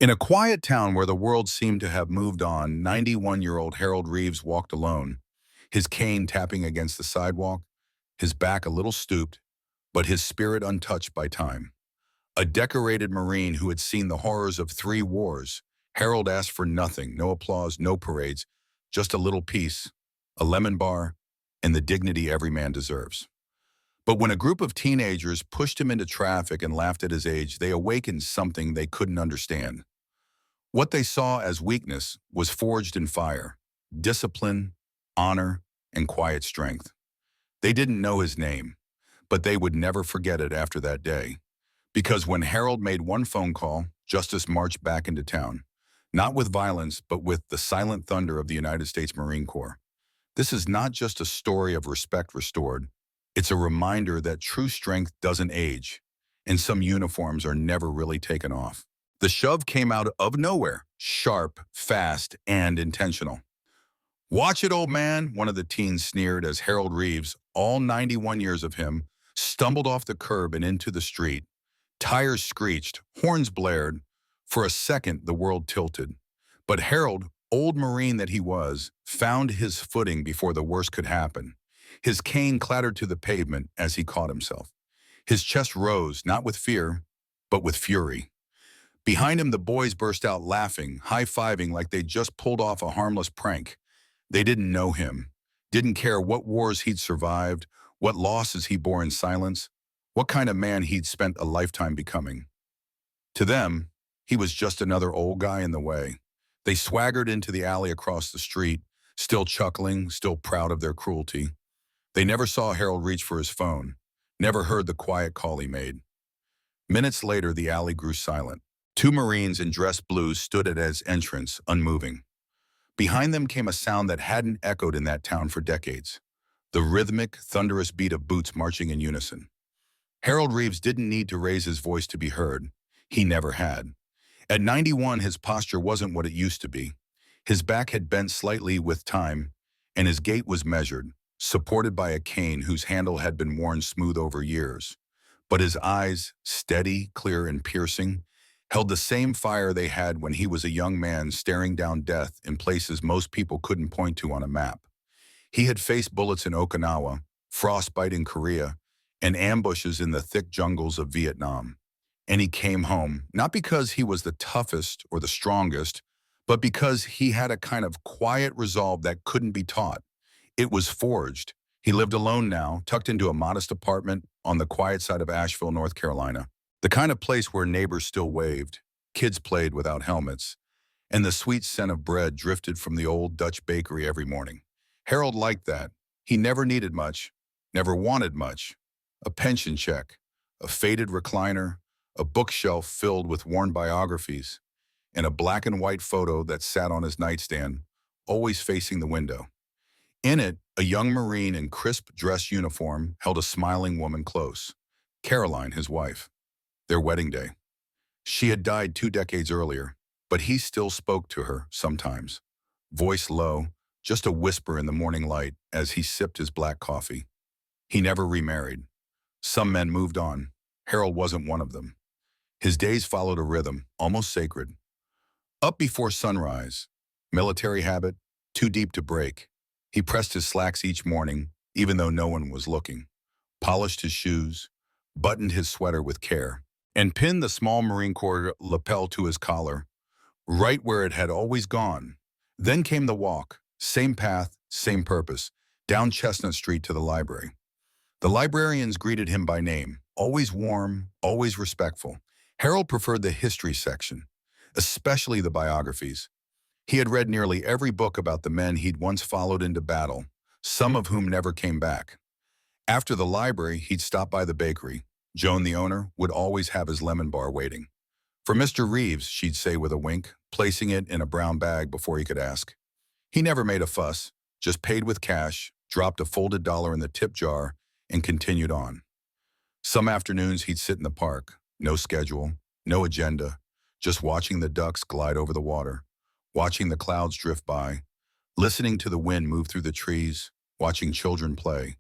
In a quiet town where the world seemed to have moved on, 91-year-old Harold Reeves walked alone, his cane tapping against the sidewalk, his back a little stooped, but his spirit untouched by time. A decorated Marine who had seen the horrors of 3 wars, Harold asked for nothing, no applause, no parades, just a little peace, a lemon bar, and the dignity every man deserves. But when a group of teenagers pushed him into traffic and laughed at his age, they awakened something they couldn't understand. What they saw as weakness was forged in fire, discipline, honor, and quiet strength. They didn't know his name, but they would never forget it after that day. Because when Harold made one phone call, justice marched back into town. Not with violence, but with the silent thunder of the United States Marine Corps. This is not just a story of respect restored. It's a reminder that true strength doesn't age, and some uniforms are never really taken off. The shove came out of nowhere, sharp, fast, and intentional. "Watch it, old man," one of the teens sneered as Harold Reeves, all 91 years of him, stumbled off the curb and into the street. Tires screeched, horns blared. For a second, the world tilted. But Harold, old Marine that he was, found his footing before the worst could happen. His cane clattered to the pavement as he caught himself. His chest rose, not with fear, but with fury. Behind him, the boys burst out laughing, high-fiving like they'd just pulled off a harmless prank. They didn't know him, didn't care what wars he'd survived, what losses he bore in silence, what kind of man he'd spent a lifetime becoming. To them, he was just another old guy in the way. They swaggered into the alley across the street, still chuckling, still proud of their cruelty. They never saw Harold reach for his phone, never heard the quiet call he made. Minutes later, the alley grew silent. 2 Marines in dress blues stood at his entrance, unmoving. Behind them came a sound that hadn't echoed in that town for decades. The rhythmic, thunderous beat of boots marching in unison. Harold Reeves didn't need to raise his voice to be heard. He never had. At 91, his posture wasn't what it used to be. His back had bent slightly with time, and his gait was measured, supported by a cane whose handle had been worn smooth over years. But his eyes, steady, clear, and piercing, held the same fire they had when he was a young man staring down death in places most people couldn't point to on a map. He had faced bullets in Okinawa, frostbite in Korea, and ambushes in the thick jungles of Vietnam. And he came home, not because he was the toughest or the strongest, but because he had a kind of quiet resolve that couldn't be taught. It was forged. He lived alone now, tucked into a modest apartment on the quiet side of Asheville, North Carolina. The kind of place where neighbors still waved, kids played without helmets, and the sweet scent of bread drifted from the old Dutch bakery every morning. Harold liked that. He never needed much, never wanted much. A pension check, a faded recliner, a bookshelf filled with worn biographies, and a black and white photo that sat on his nightstand, always facing the window. In it, a young Marine in crisp dress uniform held a smiling woman close, Caroline, his wife. Their wedding day. She had died 2 decades earlier, but he still spoke to her sometimes, voice low, just a whisper in the morning light as he sipped his black coffee. He never remarried. Some men moved on. Harold wasn't one of them. His days followed a rhythm, almost sacred. Up before sunrise, military habit, too deep to break. He pressed his slacks each morning, even though no one was looking, polished his shoes, buttoned his sweater with care, and pinned the small Marine Corps lapel to his collar, right where it had always gone. Then came the walk, same path, same purpose, down Chestnut Street to the library. The librarians greeted him by name, always warm, always respectful. Harold preferred the history section, especially the biographies. He had read nearly every book about the men he'd once followed into battle, some of whom never came back. After the library, he'd stop by the bakery. Joan, the owner, would always have his lemon bar waiting. "For Mr. Reeves," she'd say with a wink, placing it in a brown bag before he could ask. He never made a fuss, just paid with cash, dropped a folded dollar in the tip jar, and continued on. Some afternoons he'd sit in the park, no schedule, no agenda, just watching the ducks glide over the water, watching the clouds drift by, listening to the wind move through the trees, watching children play.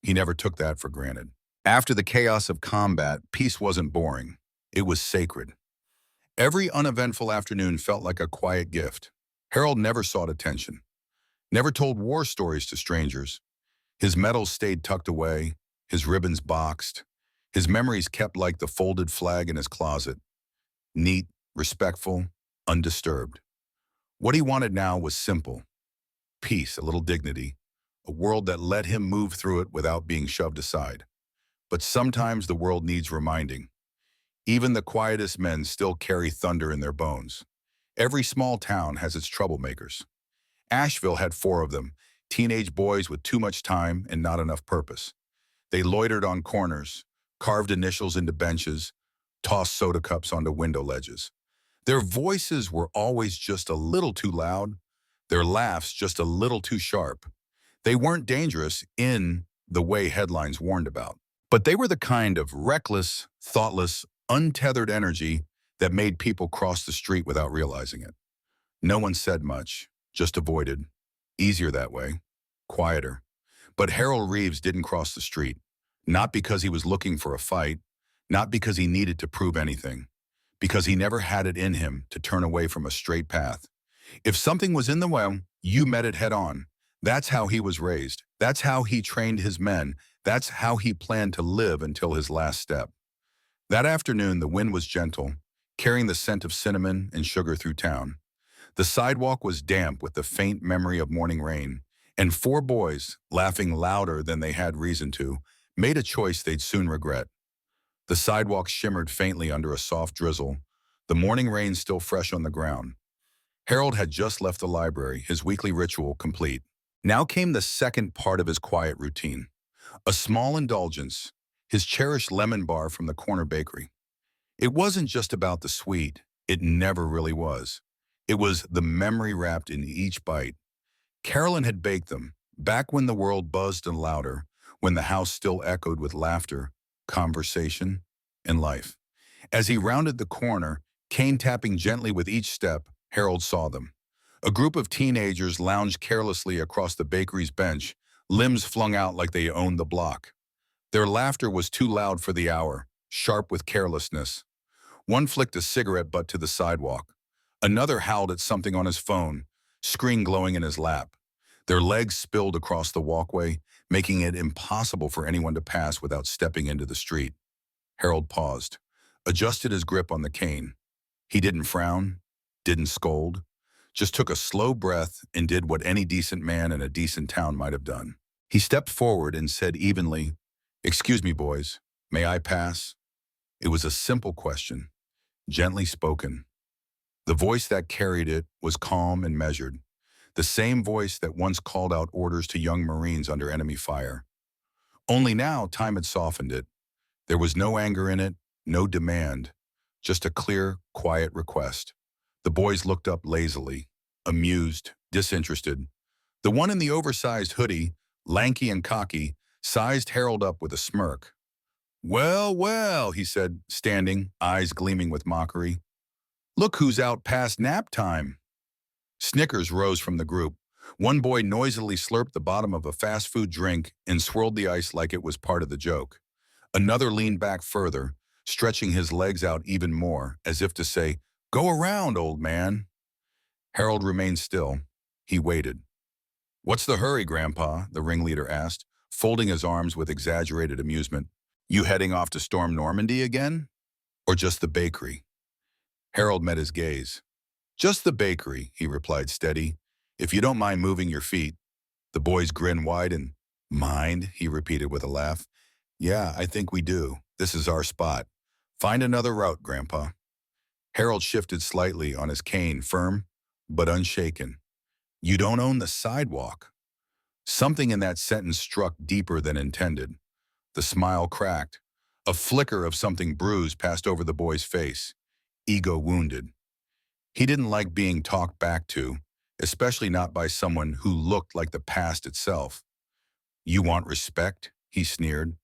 He never took that for granted. After the chaos of combat, peace wasn't boring. It was sacred. Every uneventful afternoon felt like a quiet gift. Harold never sought attention, never told war stories to strangers. His medals stayed tucked away, his ribbons boxed, his memories kept like the folded flag in his closet, neat, respectful, undisturbed. What he wanted now was simple: peace, a little dignity, a world that let him move through it without being shoved aside. But sometimes the world needs reminding. Even the quietest men still carry thunder in their bones. Every small town has its troublemakers. Asheville had four of them, teenage boys with too much time and not enough purpose. They loitered on corners, carved initials into benches, tossed soda cups onto window ledges. Their voices were always just a little too loud, their laughs just a little too sharp. They weren't dangerous in the way headlines warned about, but they were the kind of reckless, thoughtless, untethered energy that made people cross the street without realizing it. No one said much, just avoided. Easier that way, quieter. But Harold Reeves didn't cross the street, not because he was looking for a fight, not because he needed to prove anything, because he never had it in him to turn away from a straight path. If something was in the way, you met it head on. That's how he was raised. That's how he trained his men. That's how he planned to live until his last step. That afternoon, the wind was gentle, carrying the scent of cinnamon and sugar through town. The sidewalk was damp with the faint memory of morning rain, and four boys, laughing louder than they had reason to, made a choice they'd soon regret. The sidewalk shimmered faintly under a soft drizzle, the morning rain still fresh on the ground. Harold had just left the library, his weekly ritual complete. Now came the second part of his quiet routine, a small indulgence, his cherished lemon bar from the corner bakery. It wasn't just about the sweet, it never really was. It was the memory wrapped in each bite. Carolyn had baked them, back when the world buzzed and louder, when the house still echoed with laughter, conversation, and life. As he rounded the corner, cane tapping gently with each step, Harold saw them. A group of teenagers lounged carelessly across the bakery's bench, limbs flung out like they owned the block. Their laughter was too loud for the hour, sharp with carelessness. One flicked a cigarette butt to the sidewalk. Another howled at something on his phone, screen glowing in his lap. Their legs spilled across the walkway, making it impossible for anyone to pass without stepping into the street. Harold paused, adjusted his grip on the cane. He didn't frown, didn't scold, just took a slow breath and did what any decent man in a decent town might have done. He stepped forward and said evenly, "Excuse me, boys, may I pass?" It was a simple question, gently spoken. The voice that carried it was calm and measured, the same voice that once called out orders to young Marines under enemy fire. Only now time had softened it. There was no anger in it, no demand, just a clear, quiet request. The boys looked up lazily, amused, disinterested. The one in the oversized hoodie, lanky and cocky, sized Harold up with a smirk. "Well, well," he said, standing, eyes gleaming with mockery. "Look who's out past nap time." Snickers rose from the group. One boy noisily slurped the bottom of a fast food drink and swirled the ice like it was part of the joke. Another leaned back further, stretching his legs out even more, as if to say, "Go around, old man." Harold remained still. He waited. "What's the hurry, Grandpa?" the ringleader asked, folding his arms with exaggerated amusement. "You heading off to storm Normandy again? Or just the bakery?" Harold met his gaze. "Just the bakery," he replied steady. "If you don't mind moving your feet." The boy's grin widened. "Mind?" he repeated with a laugh. "Yeah, I think we do. This is our spot. Find another route, Grandpa." Harold shifted slightly on his cane, firm but unshaken. "You don't own the sidewalk." Something in that sentence struck deeper than intended. The smile cracked. A flicker of something bruised passed over the boy's face. Ego wounded. He didn't like being talked back to, especially not by someone who looked like the past itself. "You want respect?" he sneered.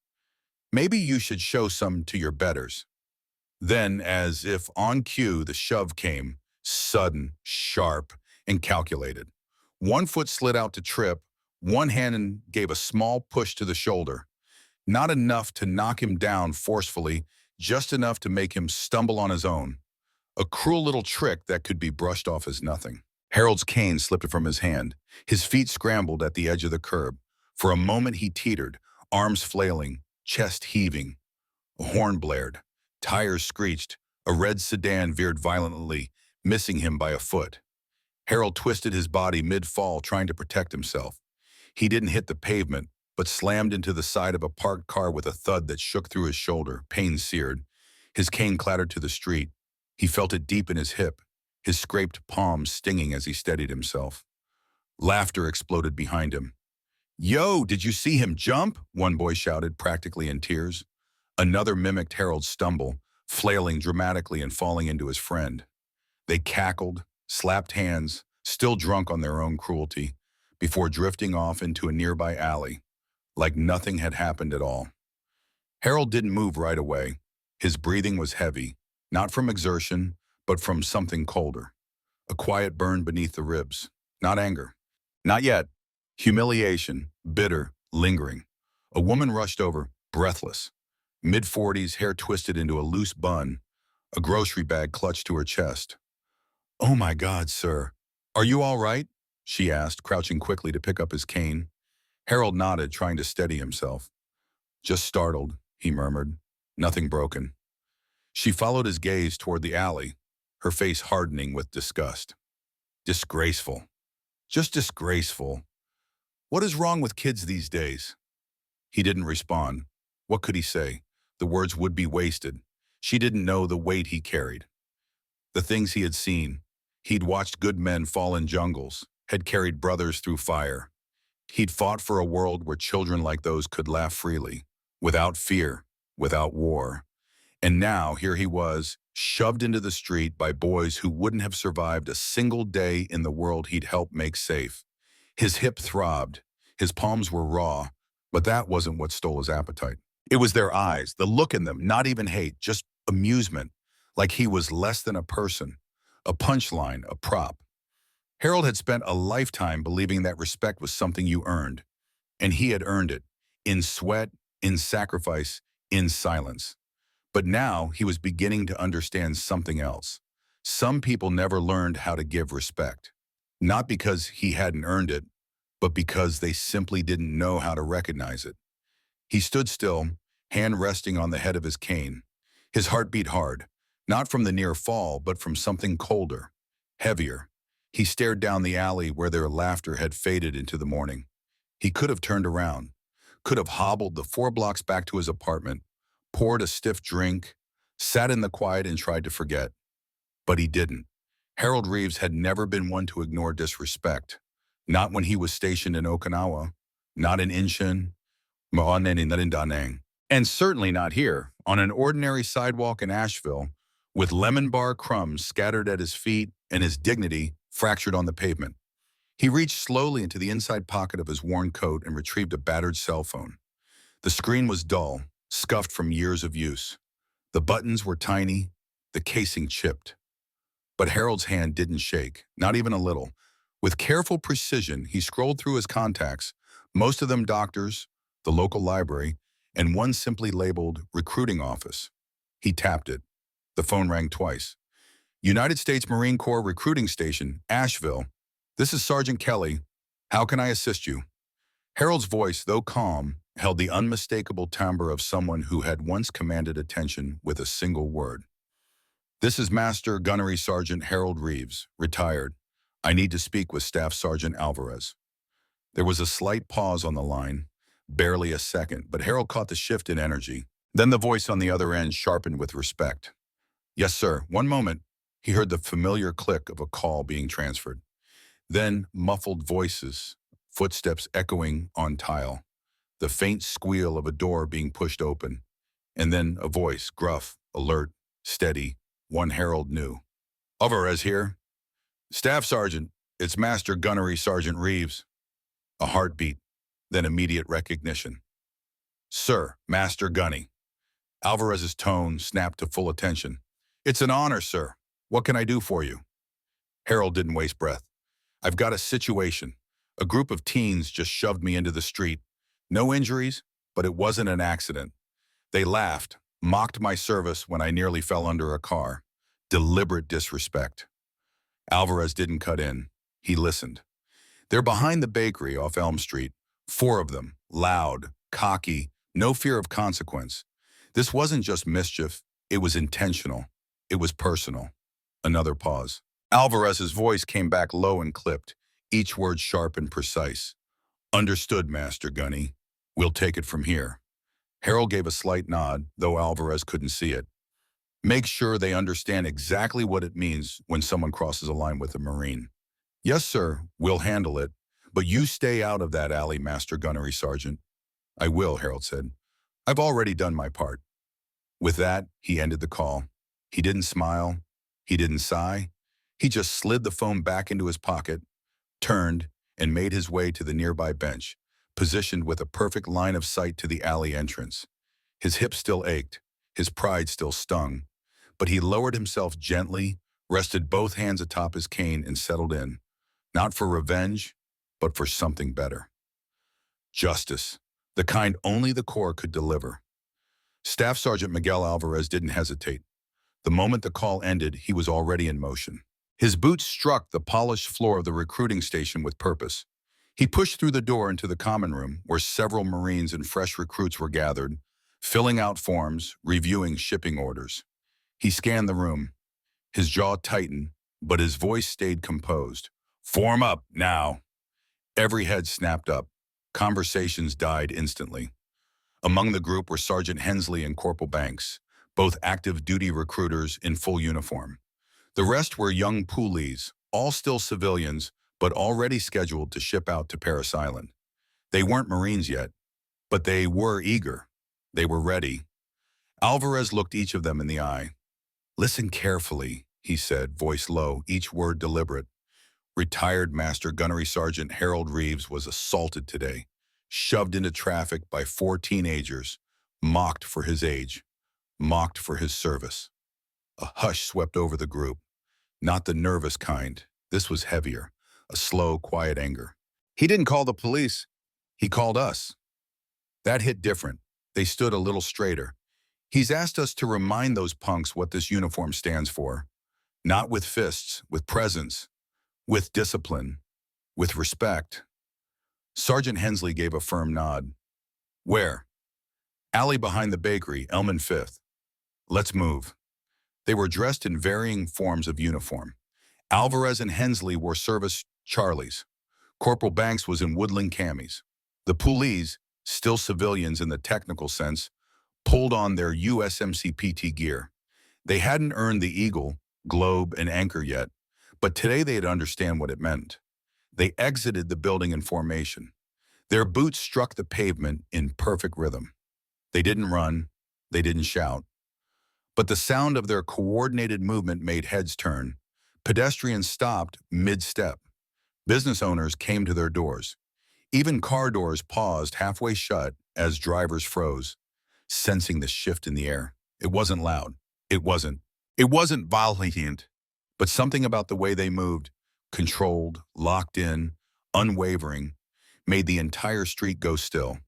"Maybe you should show some to your betters." Then, as if on cue, the shove came, sudden, sharp, and calculated. One foot slid out to trip, one hand gave a small push to the shoulder. Not enough to knock him down forcefully, just enough to make him stumble on his own. A cruel little trick that could be brushed off as nothing. Harold's cane slipped from his hand. His feet scrambled at the edge of the curb. For a moment he teetered, arms flailing, chest heaving. A horn blared. Tires screeched. A red sedan veered violently, missing him by a foot. Harold twisted his body mid-fall, trying to protect himself. He didn't hit the pavement, but slammed into the side of a parked car with a thud that shook through his shoulder, pain seared. His cane clattered to the street. He felt it deep in his hip, his scraped palms stinging as he steadied himself. Laughter exploded behind him. "Yo, did you see him jump?" one boy shouted, practically in tears. Another mimicked Harold's stumble, flailing dramatically and falling into his friend. They cackled, slapped hands, still drunk on their own cruelty, before drifting off into a nearby alley, like nothing had happened at all. Harold didn't move right away. His breathing was heavy, not from exertion, but from something colder. A quiet burn beneath the ribs. Not anger. Not yet. Humiliation, bitter, lingering. A woman rushed over, breathless. Mid-40s, hair twisted into a loose bun, a grocery bag clutched to her chest. "Oh my God, sir. Are you all right?" she asked, crouching quickly to pick up his cane. Harold nodded, trying to steady himself. "Just startled," he murmured. "Nothing broken." She followed his gaze toward the alley, her face hardening with disgust. Disgraceful. Just disgraceful. What is wrong with kids these days? He didn't respond. What could he say? The words would be wasted. She didn't know the weight he carried. The things he had seen. He'd watched good men fall in jungles, had carried brothers through fire. He'd fought for a world where children like those could laugh freely, without fear, without war. And now here he was, shoved into the street by boys who wouldn't have survived a single day in the world he'd helped make safe. His hip throbbed, his palms were raw, but that wasn't what stole his appetite. It was their eyes, the look in them, not even hate, just amusement, like he was less than a person, a punchline, a prop. Harold had spent a lifetime believing that respect was something you earned, and he had earned it, in sweat, in sacrifice, in silence. But now he was beginning to understand something else. Some people never learned how to give respect, not because he hadn't earned it, but because they simply didn't know how to recognize it. He stood still, hand resting on the head of his cane. His heart beat hard, not from the near fall, but from something colder, heavier. He stared down the alley where their laughter had faded into the morning. He could have turned around, could have hobbled the 4 blocks back to his apartment, poured a stiff drink, sat in the quiet and tried to forget. But he didn't. Harold Reeves had never been one to ignore disrespect. Not when he was stationed in Okinawa, not in Incheon, and certainly not here, on an ordinary sidewalk in Asheville, with lemon bar crumbs scattered at his feet and his dignity fractured on the pavement. He reached slowly into the inside pocket of his worn coat and retrieved a battered cell phone. The screen was dull, scuffed from years of use. The buttons were tiny, the casing chipped. But Harold's hand didn't shake, not even a little. With careful precision, he scrolled through his contacts, most of them doctors, the local library, and one simply labeled recruiting office. He tapped it. The phone rang twice. "United States Marine Corps Recruiting Station, Asheville. This is Sergeant Kelly. How can I assist you?" Harold's voice, though calm, held the unmistakable timbre of someone who had once commanded attention with a single word. "This is Master Gunnery Sergeant Harold Reeves, retired. I need to speak with Staff Sergeant Alvarez." There was a slight pause on the line, barely a second, but Harold caught the shift in energy. Then the voice on the other end sharpened with respect. "Yes, sir. One moment." He heard the familiar click of a call being transferred. Then muffled voices, footsteps echoing on tile, the faint squeal of a door being pushed open, and then a voice, gruff, alert, steady, one Harold knew. "Alvarez here." "Staff Sergeant, it's Master Gunnery Sergeant Reeves." A heartbeat, then immediate recognition. "Sir, Master Gunny." Alvarez's tone snapped to full attention. "It's an honor, sir. What can I do for you?" Harold didn't waste breath. "I've got a situation. A group of teens just shoved me into the street. No injuries, but it wasn't an accident. They laughed, mocked my service when I nearly fell under a car. Deliberate disrespect. Alvarez didn't cut in. He listened. They're behind the bakery off Elm Street. 4 of them, loud, cocky, no fear of consequence. This wasn't just mischief. It was intentional. It was personal. Another pause. Alvarez's voice came back low and clipped, each word sharp and precise. Understood, Master Gunny. We'll take it from here. Harold gave a slight nod, though Alvarez couldn't see it. Make sure they understand exactly what it means when someone crosses a line with a Marine. Yes, sir, we'll handle it. But you stay out of that alley, Master Gunnery Sergeant. I will, Harold said. I've already done my part. With that, he ended the call. He didn't smile. He didn't sigh. He just slid the phone back into his pocket, turned, and made his way to the nearby bench, positioned with a perfect line of sight to the alley entrance. His hips still ached. His pride still stung. But he lowered himself gently, rested both hands atop his cane, and settled in. Not for revenge, but for something better. Justice, the kind only the Corps could deliver. Staff Sergeant Miguel Alvarez didn't hesitate. The moment the call ended, he was already in motion. His boots struck the polished floor of the recruiting station with purpose. He pushed through the door into the common room, where several Marines and fresh recruits were gathered, filling out forms, reviewing shipping orders. He scanned the room. His jaw tightened, but his voice stayed composed. Form up, now. Every head snapped up. Conversations died instantly. Among the group were Sergeant Hensley and Corporal Banks, both active duty recruiters in full uniform. The rest were young poolies, all still civilians, but already scheduled to ship out to Paris Island. They weren't Marines yet, but they were eager. They were ready. Alvarez looked each of them in the eye. Listen carefully, he said, voice low, each word deliberate. Retired Master Gunnery Sergeant Harold Reeves was assaulted today, shoved into traffic by 4 teenagers, mocked for his age, mocked for his service. A hush swept over the group, not the nervous kind. This was heavier, a slow, quiet anger. He didn't call the police. He called us. That hit different. They stood a little straighter. He's asked us to remind those punks what this uniform stands for. Not with fists, with presence, with discipline, with respect. Sergeant Hensley gave a firm nod. Where? Alley behind the bakery, Elm and 5th. Let's move. They were dressed in varying forms of uniform. Alvarez and Hensley wore service Charlies. Corporal Banks was in woodland camis. The poolies, still civilians in the technical sense, pulled on their USMCPT gear. They hadn't earned the eagle, globe, and anchor yet, but today they'd understand what it meant. They exited the building in formation. Their boots struck the pavement in perfect rhythm. They didn't run, they didn't shout. But the sound of their coordinated movement made heads turn. Pedestrians stopped mid-step. Business owners came to their doors. Even car doors paused halfway shut as drivers froze, sensing the shift in the air. It wasn't loud. It wasn't violent, but something about the way they moved, controlled, locked in, unwavering, made the entire street go still.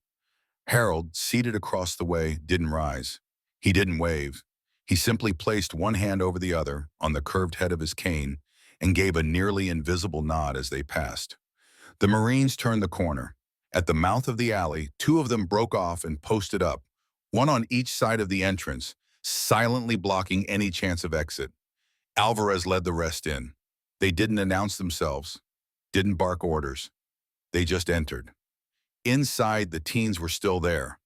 Harold, seated across the way, didn't rise. He didn't wave. He simply placed one hand over the other on the curved head of his cane and gave a nearly invisible nod as they passed. The Marines turned the corner. At the mouth of the alley, 2 of them broke off and posted up, one on each side of the entrance, silently blocking any chance of exit. Alvarez led the rest in. They didn't announce themselves, didn't bark orders. They just entered. Inside, the teens were still there.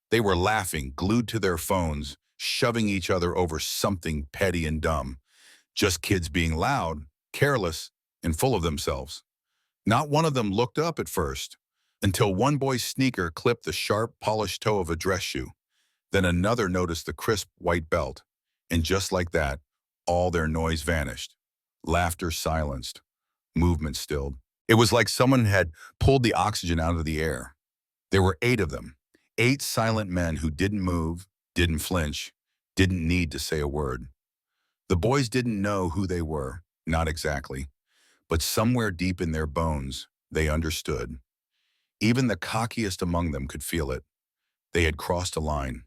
They were laughing, glued to their phones, shoving each other over something petty and dumb. Just kids being loud, careless, and full of themselves. Not one of them looked up at first, until one boy's sneaker clipped the sharp, polished toe of a dress shoe. Then another noticed the crisp white belt. And just like that, all their noise vanished. Laughter silenced. Movement stilled. It was like someone had pulled the oxygen out of the air. There were 8 of them. 8 silent men who didn't move, didn't flinch, didn't need to say a word. The boys didn't know who they were, not exactly. But somewhere deep in their bones, they understood. Even the cockiest among them could feel it. They had crossed a line,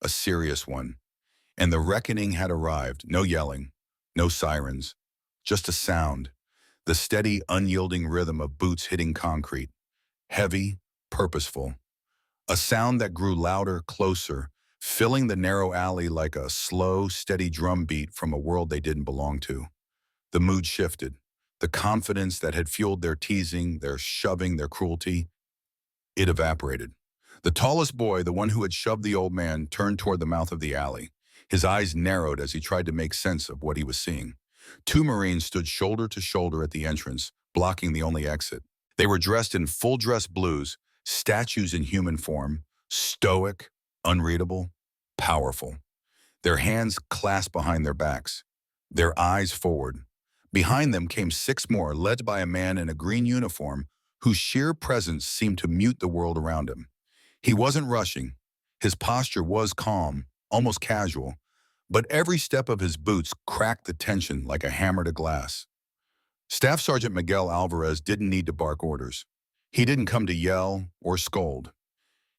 a serious one. And the reckoning had arrived. No yelling, No sirens, just a sound, the steady, unyielding rhythm of boots hitting concrete, heavy, purposeful. A sound that grew louder, closer, filling the narrow alley like a slow, steady drum beat from a world they didn't belong to. The mood shifted. The confidence that had fueled their teasing, their shoving, their cruelty, it evaporated. The tallest boy, the one who had shoved the old man, turned toward the mouth of the alley. His eyes narrowed as he tried to make sense of what he was seeing. Two Marines stood shoulder to shoulder at the entrance, blocking the only exit. They were dressed in full-dress blues, statues in human form, stoic, unreadable, powerful. Their hands clasped behind their backs, their eyes forward. Behind them came six more, led by a man in a green uniform whose sheer presence seemed to mute the world around him. He wasn't rushing. His posture was calm, almost casual, but every step of his boots cracked the tension like a hammer to glass. Staff Sergeant Miguel Alvarez didn't need to bark orders. He didn't come to yell or scold.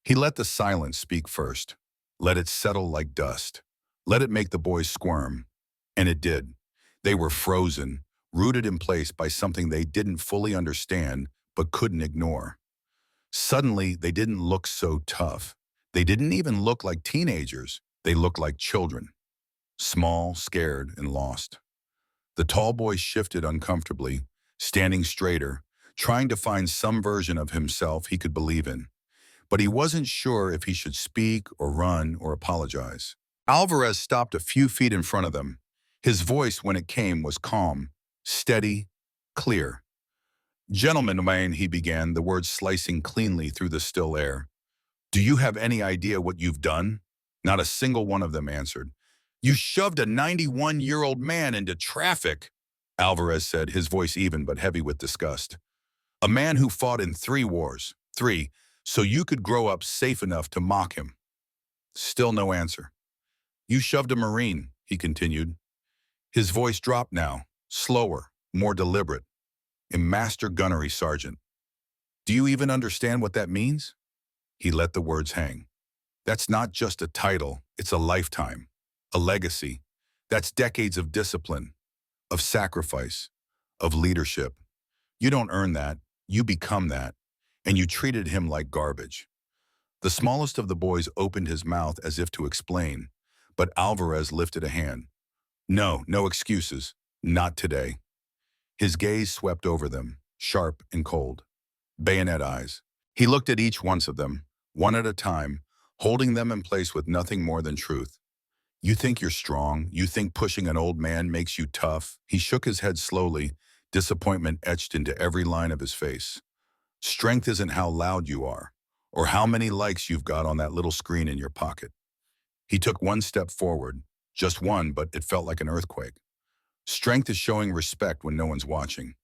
He let the silence speak first. Let it settle like dust. Let it make the boys squirm. And it did. They were frozen, rooted in place by something they didn't fully understand but couldn't ignore. Suddenly, they didn't look so tough. They didn't even look like teenagers. They looked like children. Small, scared, and lost. The tall boy shifted uncomfortably, standing straighter, trying to find some version of himself he could believe in. But he wasn't sure if he should speak or run or apologize. Alvarez stopped a few feet in front of them. His voice, when it came, was calm, steady, clear. "Gentlemen, Wayne," he began, the words slicing cleanly through the still air. "Do you have any idea what you've done?" Not a single one of them answered. "You shoved a 91-year-old man into traffic," Alvarez said, his voice even but heavy with disgust. "A man who fought in 3 wars, so you could grow up safe enough to mock him." Still no answer. "You shoved a Marine," he continued. His voice dropped now, slower, more deliberate. "A master gunnery sergeant. Do you even understand what that means?" He let the words hang. "That's not just a title, it's a lifetime, a legacy. That's decades of discipline, of sacrifice, of leadership. You don't earn that, you become that, and you treated him like garbage." The smallest of the boys opened his mouth as if to explain, but Alvarez lifted a hand. "No, no excuses. Not today." His gaze swept over them, sharp and cold. Bayonet eyes. He looked at each one of them, one at a time, holding them in place with nothing more than truth. "You think you're strong. You think pushing an old man makes you tough." He shook his head slowly, disappointment etched into every line of his face. "Strength isn't how loud you are, or how many likes you've got on that little screen in your pocket." He took one step forward, just one, but it felt like an earthquake. "Strength is showing respect when no one's watching.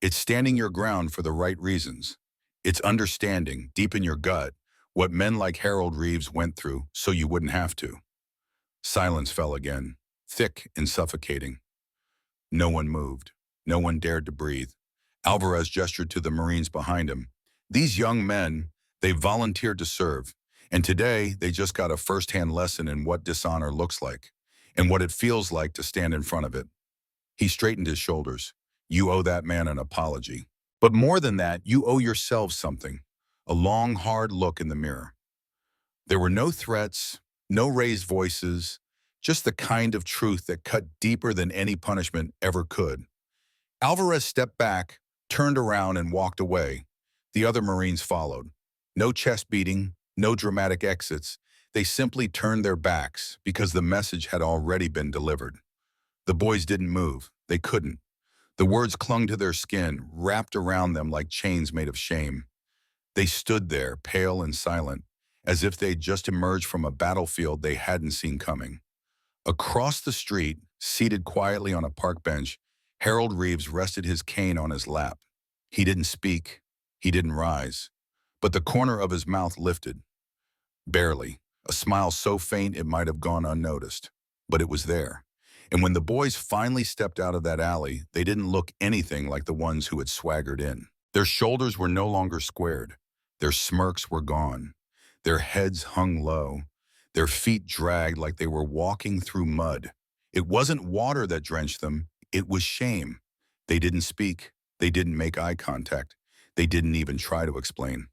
It's standing your ground for the right reasons. It's understanding, deep in your gut, what men like Harold Reeves went through so you wouldn't have to." Silence fell again, thick and suffocating. No one moved. No one dared to breathe. Alvarez gestured to the Marines behind him. These young men, they volunteered to serve, and today they just got a first-hand lesson in what dishonor looks like, and what it feels like to stand in front of it. He straightened his shoulders. "You owe that man an apology. But more than that, you owe yourselves something. A long, hard look in the mirror." There were no threats, no raised voices, just the kind of truth that cut deeper than any punishment ever could. Alvarez stepped back, turned around, and walked away. The other Marines followed. No chest beating, no dramatic exits. They simply turned their backs because the message had already been delivered. The boys didn't move. They couldn't. The words clung to their skin, wrapped around them like chains made of shame. They stood there, pale and silent, as if they'd just emerged from a battlefield they hadn't seen coming. Across the street, seated quietly on a park bench, Harold Reeves rested his cane on his lap. He didn't speak. He didn't rise. But the corner of his mouth lifted. Barely. A smile so faint it might have gone unnoticed. But it was there. And when the boys finally stepped out of that alley, they didn't look anything like the ones who had swaggered in. Their shoulders were no longer squared. Their smirks were gone. Their heads hung low. Their feet dragged like they were walking through mud. It wasn't water that drenched them, it was shame. They didn't speak. They didn't make eye contact. They didn't even try to explain.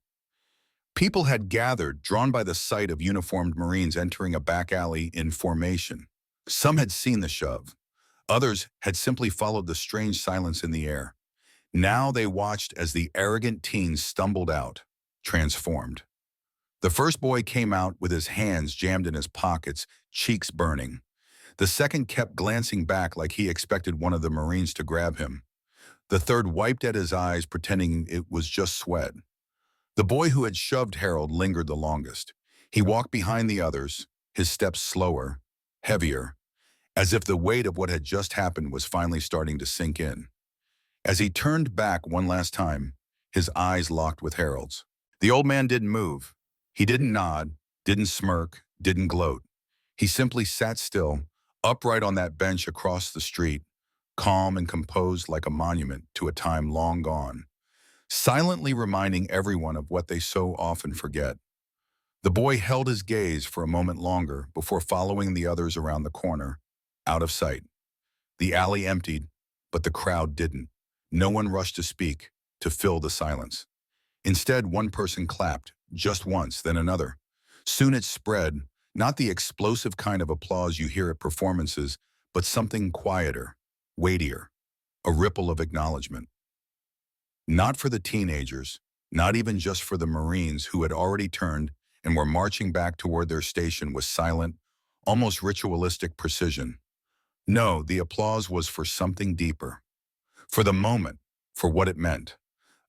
People had gathered, drawn by the sight of uniformed Marines entering a back alley in formation. Some had seen the shove. Others had simply followed the strange silence in the air. Now they watched as the arrogant teens stumbled out, transformed. The first boy came out with his hands jammed in his pockets, cheeks burning. The second kept glancing back like he expected one of the Marines to grab him. The third wiped at his eyes, pretending it was just sweat. The boy who had shoved Harold lingered the longest. He walked behind the others, his steps slower, heavier, as if the weight of what had just happened was finally starting to sink in. As he turned back one last time, his eyes locked with Harold's. The old man didn't move. He didn't nod, didn't smirk, didn't gloat. He simply sat still, upright on that bench across the street, calm and composed like a monument to a time long gone, silently reminding everyone of what they so often forget. The boy held his gaze for a moment longer before following the others around the corner, out of sight. The alley emptied, but the crowd didn't. No one rushed to speak, to fill the silence. Instead, one person clapped, just once, then another. Soon it spread, not the explosive kind of applause you hear at performances, but something quieter, weightier, a ripple of acknowledgement. Not for the teenagers, not even just for the Marines who had already turned and were marching back toward their station with silent, almost ritualistic precision. No, the applause was for something deeper. For the moment, for what it meant.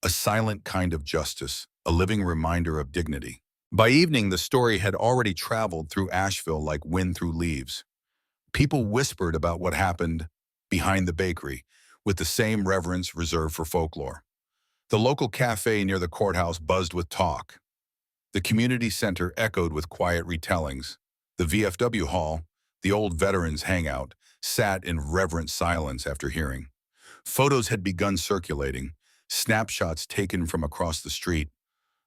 A silent kind of justice, a living reminder of dignity. By evening, the story had already traveled through Asheville like wind through leaves. People whispered about what happened behind the bakery, with the same reverence reserved for folklore. The local cafe near the courthouse buzzed with talk. The community center echoed with quiet retellings. The VFW hall, the old veterans' hangout, sat in reverent silence after hearing. Photos had begun circulating, snapshots taken from across the street.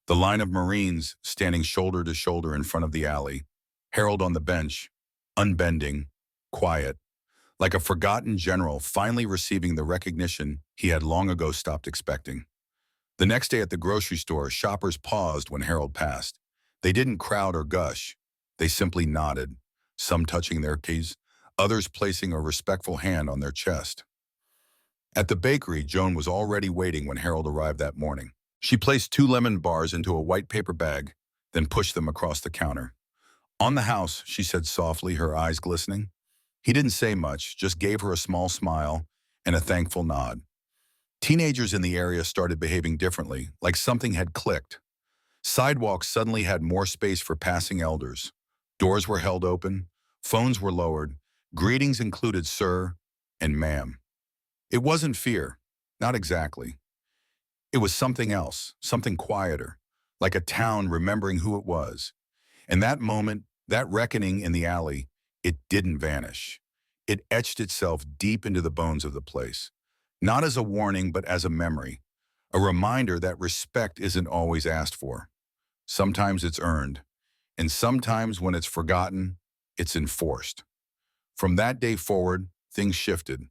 The line of Marines standing shoulder to shoulder in front of the alley, Harold on the bench, unbending, quiet, like a forgotten general finally receiving the recognition he had long ago stopped expecting. The next day at the grocery store, shoppers paused when Harold passed. They didn't crowd or gush. They simply nodded, some touching their keys, others placing a respectful hand on their chest. At the bakery, Joan was already waiting when Harold arrived that morning. She placed 2 lemon bars into a white paper bag, then pushed them across the counter. "On the house," she said softly, her eyes glistening. He didn't say much, just gave her a small smile and a thankful nod. Teenagers in the area started behaving differently, like something had clicked. Sidewalks suddenly had more space for passing elders. Doors were held open, phones were lowered, greetings included sir and ma'am. It wasn't fear, not exactly. It was something else, something quieter, like a town remembering who it was. And that moment, that reckoning in the alley, it didn't vanish. It etched itself deep into the bones of the place. Not as a warning, but as a memory. A reminder that respect isn't always asked for. Sometimes it's earned. And sometimes when it's forgotten, it's enforced. From that day forward, things shifted.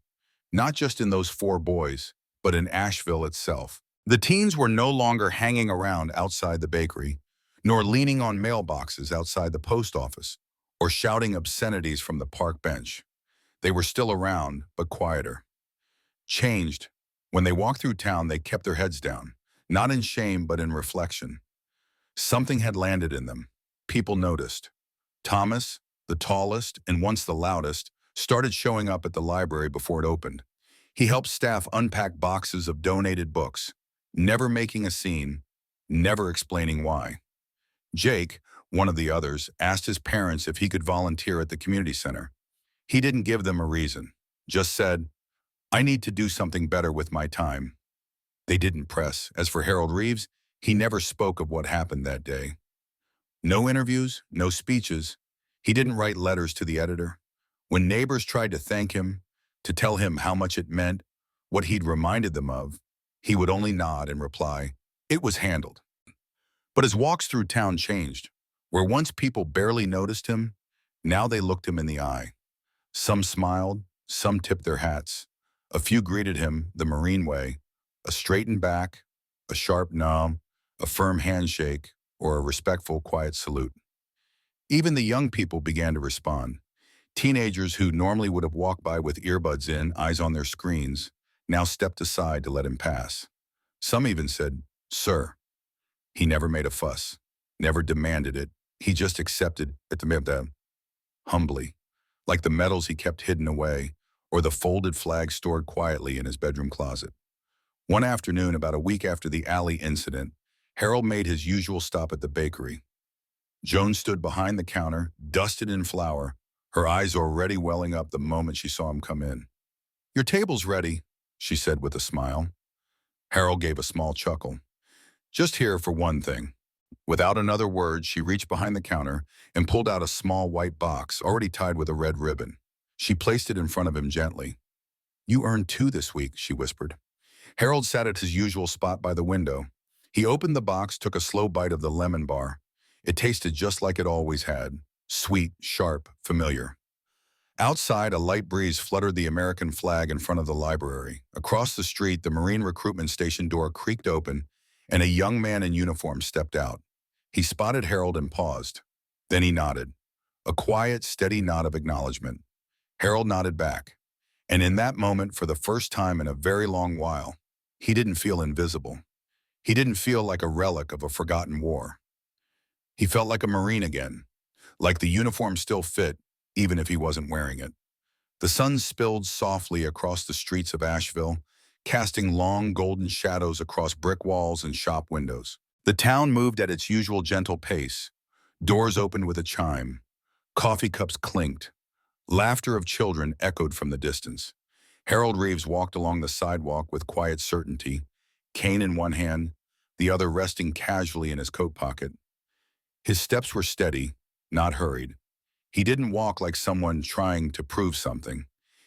Not just in those 4 boys, but in Asheville itself. The teens were no longer hanging around outside the bakery, nor leaning on mailboxes outside the post office, or shouting obscenities from the park bench. They were still around, but quieter. Changed. When they walked through town, they kept their heads down, not in shame, but in reflection. Something had landed in them. People noticed. Thomas, the tallest and once the loudest, started showing up at the library before it opened. He helped staff unpack boxes of donated books, never making a scene, never explaining why. Jake, one of the others, asked his parents if he could volunteer at the community center. He didn't give them a reason, just said, "I need to do something better with my time." They didn't press. As for Harold Reeves, he never spoke of what happened that day. No interviews, no speeches. He didn't write letters to the editor. When neighbors tried to thank him, to tell him how much it meant, what he'd reminded them of, he would only nod and reply, "It was handled." But his walks through town changed. Where once people barely noticed him, now they looked him in the eye. Some smiled, some tipped their hats. A few greeted him the Marine way, a straightened back, a sharp nom, a firm handshake, or a respectful, quiet salute. Even the young people began to respond. Teenagers who normally would have walked by with earbuds in, eyes on their screens, now stepped aside to let him pass. Some even said, "Sir." He never made a fuss, never demanded it. He just accepted it humbly, like the medals he kept hidden away, or the folded flag stored quietly in his bedroom closet. One afternoon, about a week after the alley incident, Harold made his usual stop at the bakery. Joan stood behind the counter, dusted in flour, her eyes already welling up the moment she saw him come in. "Your table's ready," she said with a smile. Harold gave a small chuckle. "Just here for one thing." Without another word, she reached behind the counter and pulled out a small white box already tied with a red ribbon. She placed it in front of him gently. "You earned two this week," she whispered. Harold sat at his usual spot by the window. He opened the box, took a slow bite of the lemon bar. It tasted just like it always had. Sweet, sharp, familiar. Outside, a light breeze fluttered the American flag in front of the library. Across the street, the Marine recruitment station door creaked open, and a young man in uniform stepped out. He spotted Harold and paused. Then he nodded. A quiet, steady nod of acknowledgement. Harold nodded back. And in that moment, for the first time in a very long while, he didn't feel invisible. He didn't feel like a relic of a forgotten war. He felt like a Marine again, like the uniform still fit, even if he wasn't wearing it. The sun spilled softly across the streets of Asheville, casting long golden shadows across brick walls and shop windows. The town moved at its usual gentle pace. Doors opened with a chime. Coffee cups clinked. Laughter of children echoed from the distance. Harold Reeves walked along the sidewalk with quiet certainty, cane in one hand, the other resting casually in his coat pocket. His steps were steady, not hurried. He didn't walk like someone trying to prove something.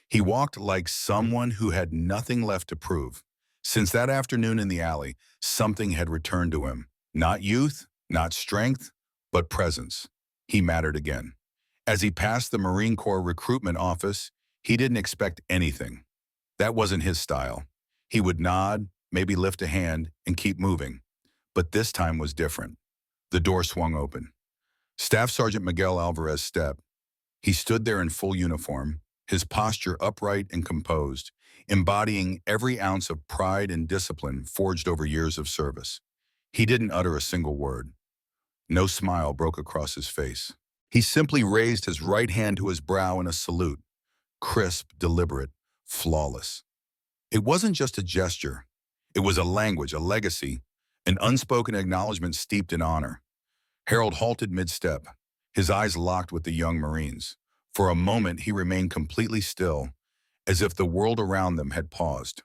He walked like someone who had nothing left to prove. Since that afternoon in the alley, something had returned to him. Not youth, not strength, but presence. He mattered again. As he passed the Marine Corps recruitment office, he didn't expect anything. That wasn't his style. He would nod, maybe lift a hand, and keep moving. But this time was different. The door swung open. Staff Sergeant Miguel Alvarez stepped. He stood there in full uniform, his posture upright and composed, embodying every ounce of pride and discipline forged over years of service. He didn't utter a single word. No smile broke across his face. He simply raised his right hand to his brow in a salute, crisp, deliberate, flawless. It wasn't just a gesture. It was a language, a legacy, an unspoken acknowledgement steeped in honor. Harold halted mid-step, his eyes locked with the young Marines. For a moment, he remained completely still, as if the world around them had paused.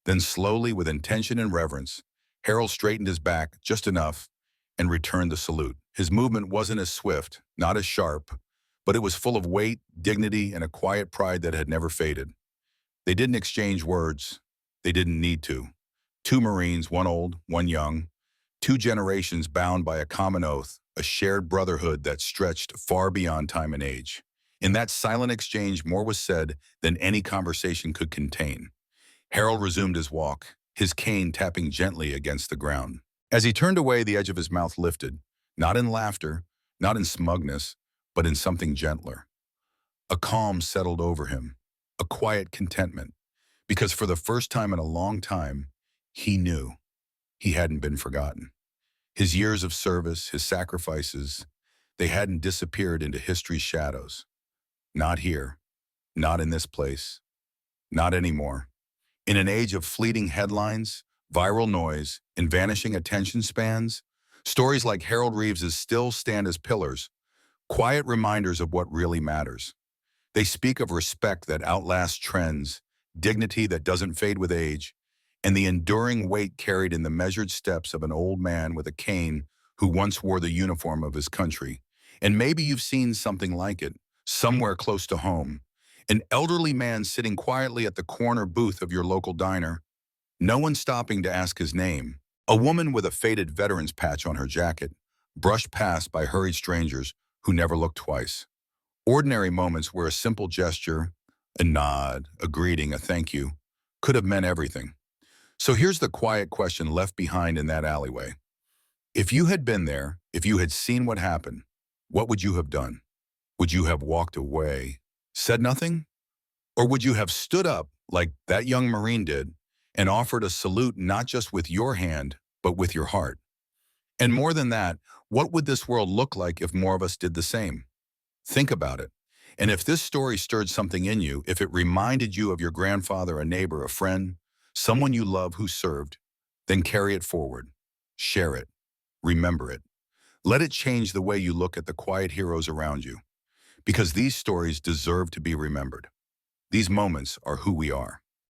Then slowly, with intention and reverence, Harold straightened his back just enough and returned the salute. His movement wasn't as swift, not as sharp, but it was full of weight, dignity, and a quiet pride that had never faded. They didn't exchange words. They didn't need to. Two Marines, one old, one young, two generations bound by a common oath, a shared brotherhood that stretched far beyond time and age. In that silent exchange, more was said than any conversation could contain. Harold resumed his walk, his cane tapping gently against the ground. As he turned away, the edge of his mouth lifted, not in laughter, not in smugness, but in something gentler. A calm settled over him, a quiet contentment, because for the first time in a long time, he knew he hadn't been forgotten. His years of service, his sacrifices, they hadn't disappeared into history's shadows. Not here, not in this place, not anymore. In an age of fleeting headlines, viral noise, and vanishing attention spans, stories like Harold Reeves's still stand as pillars, quiet reminders of what really matters. They speak of respect that outlasts trends, dignity that doesn't fade with age, and the enduring weight carried in the measured steps of an old man with a cane who once wore the uniform of his country. And maybe you've seen something like it, somewhere close to home. An elderly man sitting quietly at the corner booth of your local diner, no one stopping to ask his name. A woman with a faded veteran's patch on her jacket, brushed past by hurried strangers who never looked twice. Ordinary moments where a simple gesture, a nod, a greeting, a thank you, could have meant everything. So here's the quiet question left behind in that alleyway. If you had been there, if you had seen what happened, what would you have done? Would you have walked away, said nothing? Or would you have stood up like that young Marine did and offered a salute not just with your hand, but with your heart? And more than that, what would this world look like if more of us did the same? Think about it. And if this story stirred something in you, if it reminded you of your grandfather, a neighbor, a friend, someone you love who served, then carry it forward. Share it. Remember it. Let it change the way you look at the quiet heroes around you. Because these stories deserve to be remembered. These moments are who we are.